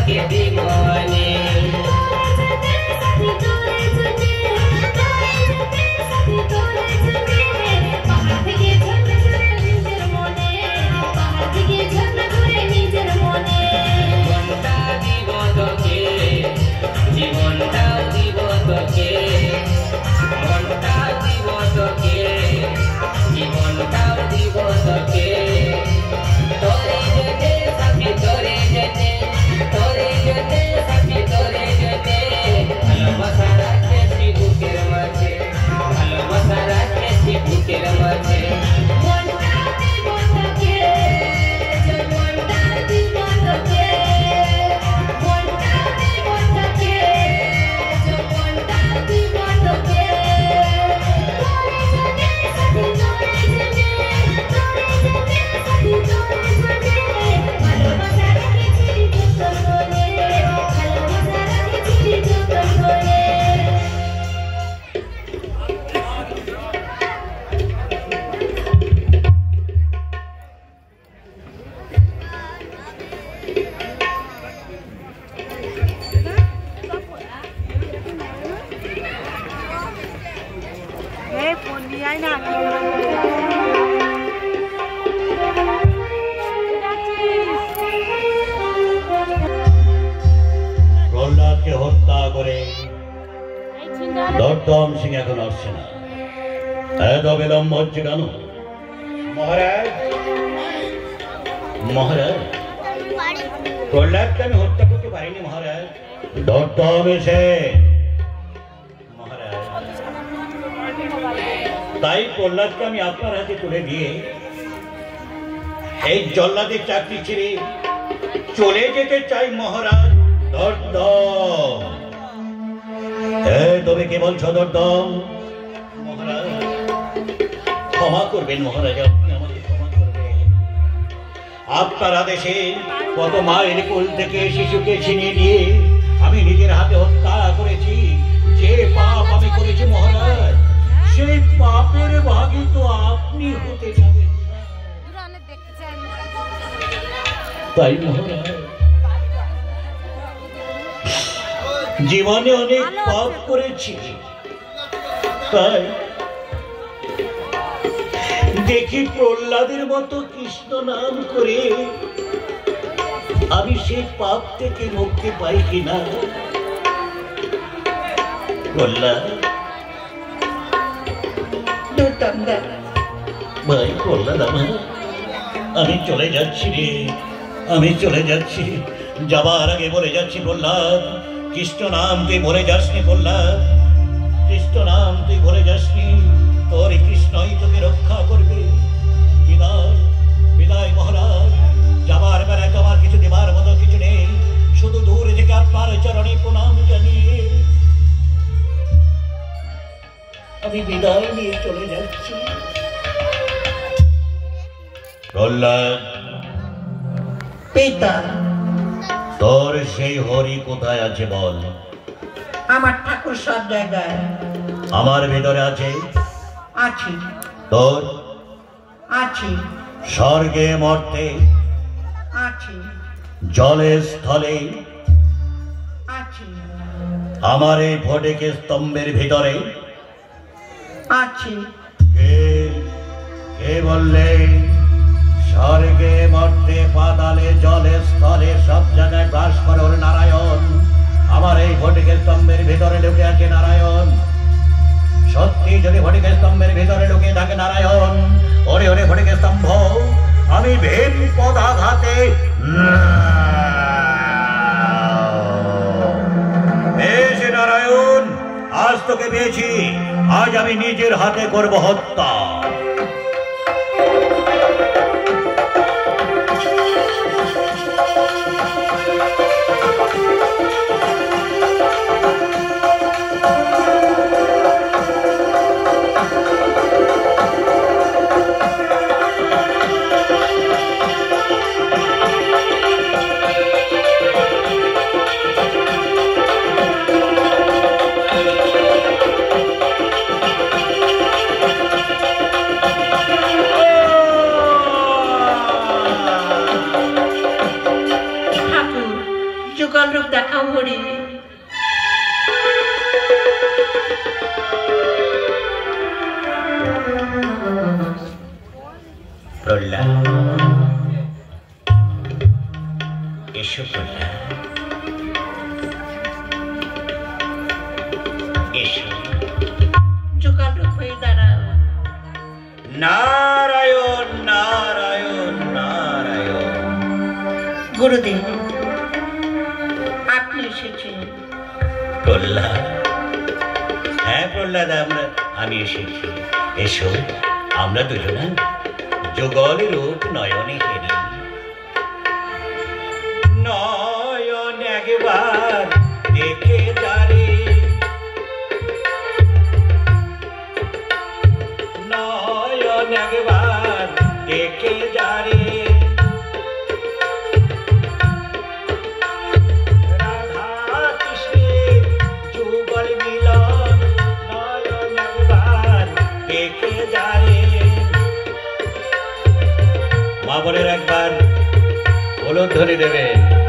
থাকে জীবনে প্রহ্লাদকে হত্যা করে দর্দম সিং এখন আসছে না। এত বিলম্ব হচ্ছে কেন? মহারাজ, মহারাজ, প্রহ্লাদকে আমি হত্যা করতে পারিনি মহারাজ। দর্দম এসে মহারাজ, তাই প্রহ্লাদকে আমি আপনার হাতে তুলে দিয়ে এই জল্লাদের চাকরি ছেড়ে চলে যেতে চাই মহারাজ। দর্দম, তবে কে বলছো দর্দম? মহারাজ ক্ষমা করবেন মহারাজ, আপনি আমাকে ক্ষমা করবেন। আপনার আদেশে কত মায়ের কোল থেকে শিশুকে ছিনিয়ে নিয়ে আমি নিজের হাতে হত্যা করেছি। যে পাপ আমি করেছি মহারাজ, সেই পাপের ভাগী তো আপনি হতে যাবেন। তাই মহারাজ জীবনে অনেক পাপ করেছি, তাই দেখি প্রহ্লাদের মতো কৃষ্ণ নাম করে আমি সেই পাপ থেকে মুক্তি পাই কিনা। প্রহ্লাদ, ভাই প্রহ্লাদ আমার, আমি চলে যাচ্ছি রে, আমি চলে যাচ্ছি। যাবার আগে বলে যাচ্ছি প্রহ্লাদ, কৃষ্ণ নাম তুই ভরে যাসনি প্রহ্লাদ, কৃষ্ণ নাম তুই ভরে যাসনি। তোর কৃষ্ণই তোকে রক্ষা করবে। বিদায়, বিদায় মহারাজ। যাবার বেলায় তোমার কিছু দেবার মতো কিছু নেই, শুধু দূর থেকে আপনার চরণে প্রণাম জানিয়ে আমি বিদায় নিয়ে চলে যাচ্ছি। প্রহ্লাদ, পিতা, তোর সেই হরি কোথায় আছে বল? আমার ঠাকুর সব জায়গায়। আমার ভেতরে আছে? আছি। তোর? আছি। স্বর্গে মর্তে? আছি। জলে স্থলে? আছি। আমার এই ফটিকে স্তম্ভের ভিতরে আছি। কে বললে স্বর্গে মর্তে পাতালে জলে স্থলে সব জায়গায় বাস করো নারায়ণ? আমার এই ফটিকে স্তম্ভের ভিতরে ঢুকে আছে নারায়ণ। সত্যি যদি ফটিকে স্তম্ভের ভিতরে ঢুকে থাকে নারায়ণ, ওরে ওরে ফটিকে স্তম্ভ, আমি ভীম পদাঘাতে পেয়েছি নারায়ণ। আজ তোকে পেয়েছি, আজ আমি নিজের হাতে করব হত্যা। যুগল রূপ দেখাও হরি। প্রহ্লাদ, এসো প্রহ্লাদ, এসো। যুগল রূপ হয়ে দাঁড়াও। নারায়ণ নারায়ণ নারায়ণ। গুরুদেব, আপনি এসেছেন। প্রহ্লাদ, হ্যাঁ প্রহ্লাদ, আমি এসেছি। এসো, আমরা দুজনা যুগলের রূপ নয়নে হেরি। নয়ন একবার দেখে যারে, নয়ন একবার দেখে যারে, রাধা কৃষ্ণের যুগল মিলন, নয়ন একবার দেখে যারে। মা বোনের একবার হলুদ ধরে দেবেন।